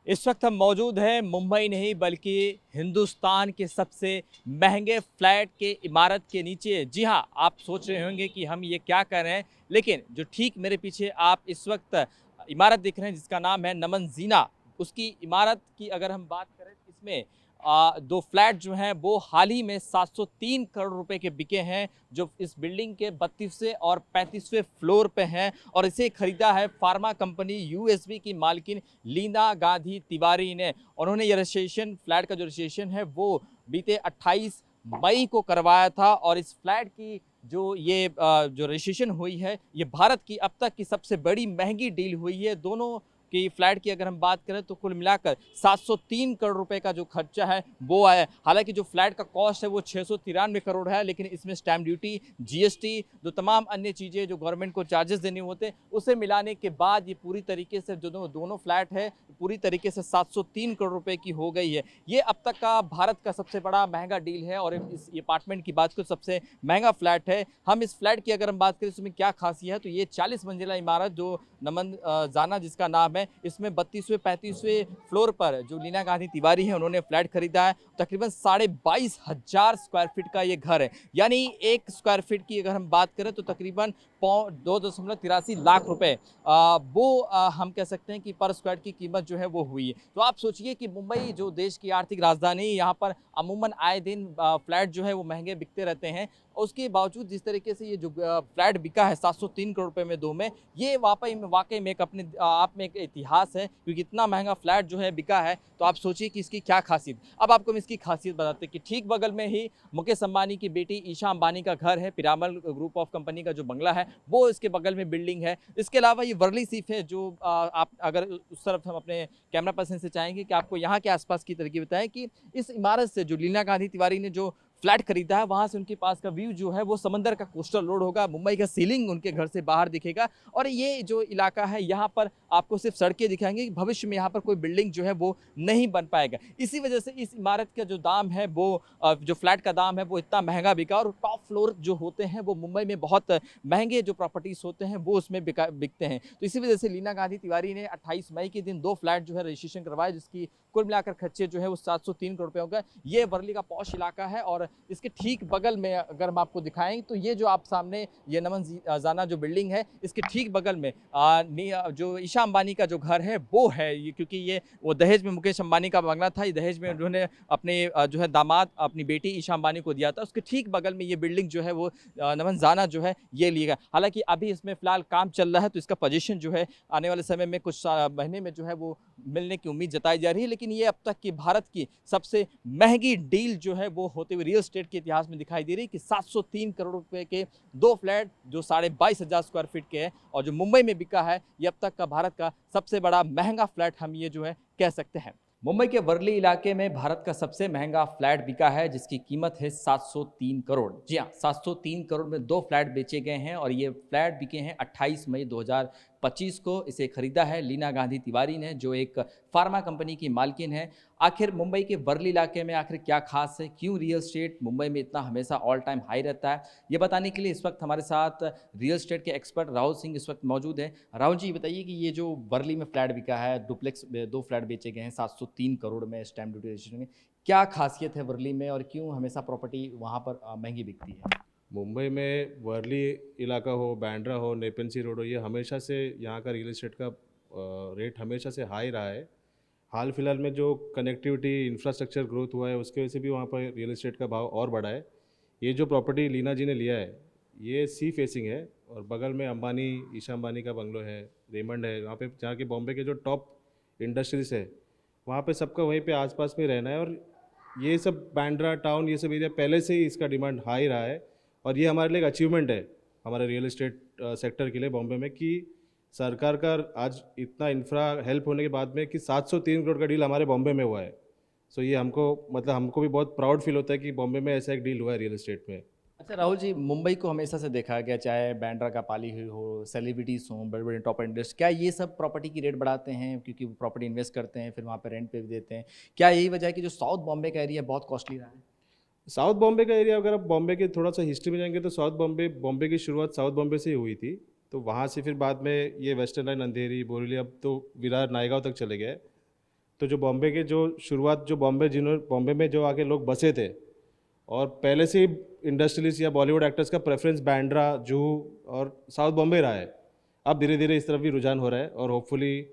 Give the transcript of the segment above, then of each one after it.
इस वक्त हम मौजूद हैं मुंबई नहीं बल्कि हिंदुस्तान के सबसे महंगे फ्लैट के इमारत के नीचे। जी हाँ, आप सोच रहे होंगे कि हम ये क्या कर रहे हैं, लेकिन जो ठीक मेरे पीछे आप इस वक्त इमारत देख रहे हैं जिसका नाम है नमन जीना, उसकी इमारत की अगर हम बात करें इसमें दो फ्लैट जो हैं वो हाल ही में 703 करोड़ रुपए के बिके हैं, जो इस बिल्डिंग के 32वें और 35वें फ्लोर पे हैं। और इसे खरीदा है फार्मा कंपनी यूएसबी की मालकिन लीना गांधी तिवारी ने। उन्होंने ये रजिस्ट्रेशन, फ्लैट का जो रजिस्ट्रेशन है वो बीते 28 मई को करवाया था। और इस फ्लैट की जो रजिस्ट्रेशन हुई है, ये भारत की अब तक की सबसे बड़ी महंगी डील हुई है। दोनों की फ्लैट की अगर हम बात करें तो कुल मिलाकर 703 करोड़ रुपए का जो खर्चा है वो आया। हालांकि जो फ्लैट का कॉस्ट है वो 693 करोड़ है, लेकिन इसमें स्टैम्प ड्यूटी, जीएसटी, जो तमाम अन्य चीज़ें जो गवर्नमेंट को चार्जेस देने होते हैं, उसे मिलाने के बाद ये पूरी तरीके से जो दोनों फ्लैट है पूरी तरीके से 703 करोड़ रुपए की हो गई है। ये अब तक का भारत का सबसे बड़ा महंगा डील है। और इस अपार्टमेंट की बात करें सबसे महंगा फ्लैट है। हम इस फ्लैट की अगर हम बात करें इसमें क्या खासियत है, तो ये 40 मंजिला इमारत जो नमन जाना जिसका नाम है, इसमें 32वें 35वें फ्लोर पर जो लीना गांधी तिवारी है उन्होंने फ्लैट खरीदा है। तकरीबन 22,500 स्क्वायर फीट का ये घर है, यानी एक स्क्वायर फीट की अगर हम बात करें तो तकरीबन 2.83 लाख रुपए हम कह सकते हैं कि पर स्क्वायर की कीमत जो है वो हुई है। तो आप सोचिए कि मुंबई जो देश की आर्थिक राजधानी, यहाँ पर अमूमन आए दिन फ्लैट जो है वो महंगे बिकते रहते हैं। उसके बावजूद जिस तरीके से ये जो फ्लैट बिका है 703 करोड़ रुपए में दो में, ये वाकई में एक अपने आप में एक इतिहास है, क्योंकि इतना महंगा फ्लैट जो है बिका है। तो आप सोचिए कि इसकी क्या खासियत। अब आपको हम इसकी खासियत बताते हैं कि ठीक बगल में ही मुकेश अंबानी की बेटी ईशा अंबानी का घर है। पिरामल ग्रुप ऑफ कंपनी का जो बंगला है वो इसके बगल में बिल्डिंग है। इसके अलावा ये वर्ली सीफ है, जो आप अगर उस तरफ हम अपने कैमरा पर्सन से चाहेंगे कि आपको यहाँ के आसपास की तरह बताएं कि इस इमारत से जो लीना गांधी तिवारी ने जो फ्लैट खरीदा है वहां से उनके पास का व्यू जो है वो समंदर का कोस्टल रोड होगा, मुंबई का सीलिंग उनके घर से बाहर दिखेगा। और ये जो इलाका है यहाँ पर आपको सिर्फ सड़कें दिखाएंगे कि भविष्य में यहाँ पर कोई बिल्डिंग जो है वो नहीं बन पाएगा। इसी वजह से इस इमारत का जो दाम है वो जो फ्लैट का दाम है वो इतना महंगा बिका। और टॉप फ्लोर जो होते हैं वो मुंबई में बहुत महंगे जो प्रॉपर्टीज होते हैं वो उसमें बिकते हैं। तो इसी वजह से लीना गांधी तिवारी ने 28 मई के दिन दो फ्लैट जो है रजिस्ट्रेशन करवाया, जिसकी कुल मिलाकर खर्चे जो है वो 703 करोड़ रुपए हो गए। ये वर्ली का पॉश इलाका है। और इसके ठीक बगल में अगर हम आपको दिखाएं तो ये जो आप सामने ये नमन जाना जो बिल्डिंग है, इसके ठीक बगल में जो ईशा अंबानी का जो घर है वो है। ये क्योंकि ये वो दहेज में मुकेश अंबानी का बंगला था, ये दहेज में उन्होंने अपने जो है दामाद अपनी बेटी ईशा अंबानी को दिया था। उसके ठीक बगल में ये बिल्डिंग जो है वो नमन जाना जो है ये लिएगा। हालांकि अभी इसमें फिलहाल काम चल रहा है, तो इसका पोजीशन जो है आने वाले समय में कुछ महीने में जो है वो मिलने की उम्मीद जताई जा रही है। लेकिन ये अब तक की भारत की सबसे महंगी डील जो है वो होते हुए रियल एस्टेट के इतिहास में दिखाई दे रही है कि 703 करोड़ रुपए के दो फ्लैट जो 22,500 स्क्वायर फीट के हैं और जो मुंबई में बिका है, ये अब तक का भारत का सबसे बड़ा महंगा फ्लैट हम ये जो है कह सकते हैं। मुंबई के वर्ली इलाके में भारत का सबसे महंगा फ्लैट बिका है, जिसकी कीमत है 703 करोड़। जी हाँ, 703 करोड़ में दो फ्लैट बेचे गए हैं। और ये फ्लैट बिके हैं 28 मई 2025 को। इसे खरीदा है लीना गांधी तिवारी ने, जो एक फार्मा कंपनी की मालकिन है। आखिर मुंबई के वर्ली इलाके में आखिर क्या खास है, क्यों रियल एस्टेट मुंबई में इतना हमेशा ऑल टाइम हाई रहता है, ये बताने के लिए इस वक्त हमारे साथ रियल एस्टेट के एक्सपर्ट राहुल सिंह इस वक्त मौजूद हैं। राहुल जी, बताइए कि ये जो वर्ली में फ्लैट बिका है, डुप्लेक्स दो फ्लैट बेचे गए हैं 703 करोड़ में स्टैम्प ड्यूटी रजिस्ट्रेशन में, क्या खासियत है वर्ली में और क्यों हमेशा प्रॉपर्टी वहाँ पर महंगी बिकती है? मुंबई में वर्ली इलाका हो, बांद्रा हो, नेपेन सी रोड हो, ये हमेशा से यहाँ का रियल एस्टेट का रेट हमेशा से हाई रहा है। हाल फिलहाल में जो कनेक्टिविटी इंफ्रास्ट्रक्चर ग्रोथ हुआ है उसके वजह से भी वहाँ पर रियल एस्टेट का भाव और बढ़ा है। ये जो प्रॉपर्टी लीना जी ने लिया है ये सी फेसिंग है और बगल में अंबानी, ईशा अंबानी का बंगलो है, रेमंड है, वहाँ पे जहाँ के बॉम्बे के जो टॉप इंडस्ट्रीज है वहाँ पे सबका वहीं पे आसपास में रहना है। और ये सब बांद्रा टाउन, ये सब एरिया पहले से ही इसका डिमांड हाई रहा है। और ये हमारे लिए एक अचीवमेंट है हमारे रियल एस्टेट सेक्टर के लिए बॉम्बे में कि सरकार का आज इतना इंफ्रा हेल्प होने के बाद में कि 703 करोड़ का डील हमारे बॉम्बे में हुआ है। सो ये हमको भी बहुत प्राउड फील होता है कि बॉम्बे में ऐसा एक डील हुआ है रियल एस्टेट में। अच्छा राहुल जी, मुंबई को हमेशा से देखा गया, चाहे बैंड्रा का पाली हुई हो, सेलिब्रिटीज़ हों, बड़े बड़े टॉप इंडस्ट्री, क्या ये सब प्रॉपर्टी की रेट बढ़ाते हैं क्योंकि वो प्रॉपर्टी इन्वेस्ट करते हैं फिर वहाँ पे रेंट पे भी देते हैं? क्या यही वजह है कि जो साउथ बॉम्बे का एरिया बहुत कॉस्टली रहा है? साउथ बॉम्बे का एरिया, अगर आप बॉम्बे के थोड़ा सा हिस्ट्री में जाएंगे तो साउथ बॉम्बे की शुरुआत साउथ बॉम्बे से ही हुई थी। तो वहाँ से फिर बाद में ये वेस्टर्न लाइन, अंधेरी, बोरीवली, अब तो विरार, नायगांव तक चले गए। तो जो बॉम्बे के जो शुरुआत जो बॉम्बे में जो आके लोग बसे थे और पहले से ही इंडस्ट्रियलिस्ट या बॉलीवुड एक्टर्स का प्रेफरेंस बांद्रा, जुहू और साउथ बॉम्बे रहा है। अब धीरे धीरे इस तरफ भी रुझान हो रहा है और होपफुली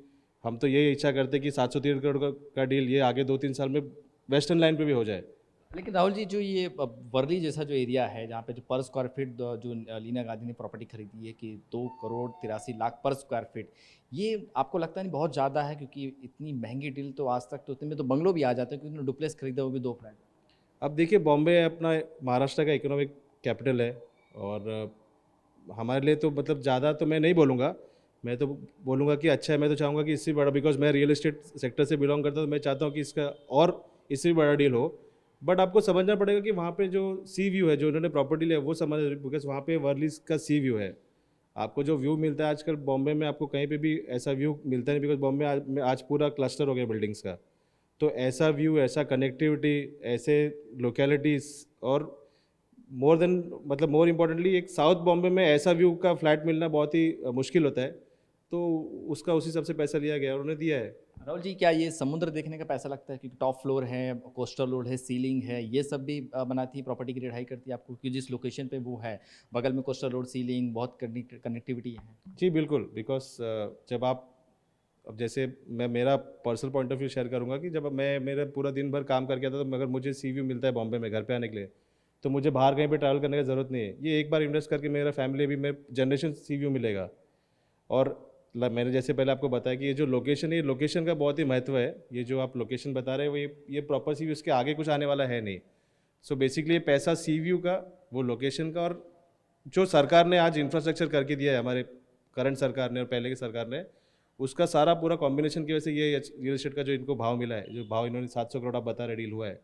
हम तो यही इच्छा करते हैं कि 703 करोड़ का डील ये आगे 2-3 साल में वेस्टर्न लाइन पे भी हो जाए। लेकिन राहुल जी, जो ये वर्ली जैसा जो एरिया है जहाँ पे जो पर स्क्वायर फीट जो लीना गांधी ने प्रॉपर्टी खरीदी है कि 2 करोड़ 83 लाख पर स्क्वायर फीट, ये आपको लगता नहीं बहुत ज़्यादा है? क्योंकि इतनी महंगी डील तो आज तक तो इतने में तो बंगलो भी आ जाते हैं, क्योंकि उन्होंने डुप्लेक्स खरीदा, वो भी 2 फ्लैट। अब देखिए, बॉम्बे अपना महाराष्ट्र का इकोनॉमिक कैपिटल है और हमारे लिए तो मतलब ज़्यादा तो मैं नहीं बोलूँगा, मैं तो बोलूँगा कि अच्छा है। मैं तो चाहूँगा कि इससे बड़ा, बिकॉज मैं रियल एस्टेट सेक्टर से बिलोंग करता हूँ, तो मैं चाहता हूँ कि इसका और इससे भी बड़ा डील हो। बट आपको समझना पड़ेगा कि वहाँ पे जो सी व्यू है, जो उन्होंने प्रॉपर्टी लिया वो समझ, बिकॉज वहाँ पे वर्लीज का सी व्यू है। आपको जो व्यू मिलता है आजकल बॉम्बे में, आपको कहीं पे भी ऐसा व्यू मिलता नहीं, बिकॉज बॉम्बे आज पूरा क्लस्टर हो गया बिल्डिंग्स का। तो ऐसा व्यू, ऐसा कनेक्टिविटी, ऐसे लोकेलिटीज़ और मोर इम्पोर्टेंटली एक साउथ बॉम्बे में ऐसा व्यू का फ्लैट मिलना बहुत ही मुश्किल होता है। तो उसका उसी सबसे पैसा लिया गया और उन्होंने दिया है। राहुल जी, क्या ये समुद्र देखने का पैसा लगता है? क्योंकि टॉप फ्लोर है, कोस्टल रोड है, सीलिंग है, ये सब भी बनाती है प्रॉपर्टी की रेट हाई करती है आपको? क्योंकि जिस लोकेशन पे वो है, बगल में कोस्टल रोड, सीलिंग, बहुत कनेक्टिविटी है। जी बिल्कुल, बिकॉज जब आप, अब जैसे मैं मेरा personal point of view share करूंगा कि जब मैं मेरा पूरा दिन भर काम करके आता, तो अगर मुझे सी व्यू मिलता है बॉम्बे में घर पे आने के लिए, तो मुझे बाहर कहीं पे ट्रैवल करने की ज़रूरत नहीं है। ये एक बार इन्वेस्ट करके मेरा फैमिली भी, मेरे जनरेशन सी व्यू मिलेगा। और मैंने जैसे पहले आपको बताया कि ये जो लोकेशन है, ये लोकेशन का बहुत ही महत्व है। ये जो आप लोकेशन बता रहे हैं, वो ये प्रॉपर सी व्यू, उसके आगे कुछ आने वाला है नहीं। सो बेसिकली ये पैसा सी व्यू का, वो लोकेशन का, और जो सरकार ने आज इंफ्रास्ट्रक्चर करके दिया है, हमारे करंट सरकार ने और पहले की सरकार ने, उसका सारा पूरा कॉम्बिनेशन की वजह से ये रियल एस्टेट का जो इनको भाव मिला है, जो भाव इन्होंने 700 करोड़ आप बता रहे डील हुआ है,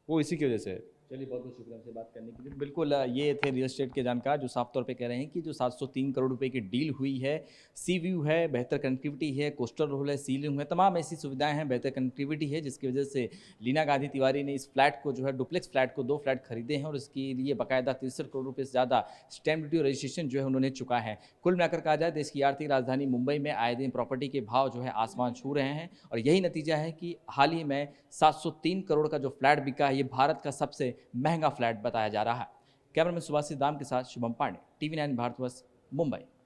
वो इसी की वजह से है। चलिए, बहुत बहुत शुक्रिया हमसे बात करने के लिए। बिल्कुल, ये थे रियल एस्टेट के जानकार जो साफ तौर पे कह रहे हैं कि जो 703 करोड़ रुपए की डील हुई है, सी व्यू है, बेहतर कनेक्टिविटी है, कोस्टल रोड है, सीलिंग है, तमाम ऐसी सुविधाएं हैं, बेहतर कनेक्टिविटी है, जिसकी वजह से लीना गांधी तिवारी ने इस फ्लैट को जो है, डुप्लेक्स फ्लैट को 2 फ्लैट खरीदे हैं और इसके लिए बाकायदा 63 करोड़ रुपये से ज़्यादा स्टैम्प ड्यूटी और रजिस्ट्रेशन जो है उन्होंने चुका है। कुल मिलाकर कहा जाए, देश की आर्थिक राजधानी मुंबई में आए दिन प्रॉपर्टी के भाव जो है आसमान छू रहे हैं और यही नतीजा है कि हाल ही में 703 करोड़ का जो फ्लैट बिका है, ये भारत का सबसे महंगा फ्लैट बताया जा रहा है। कैमरामैन सुभाष दाम के साथ शुभम पांडे, TV9 भारतवर्ष, मुंबई।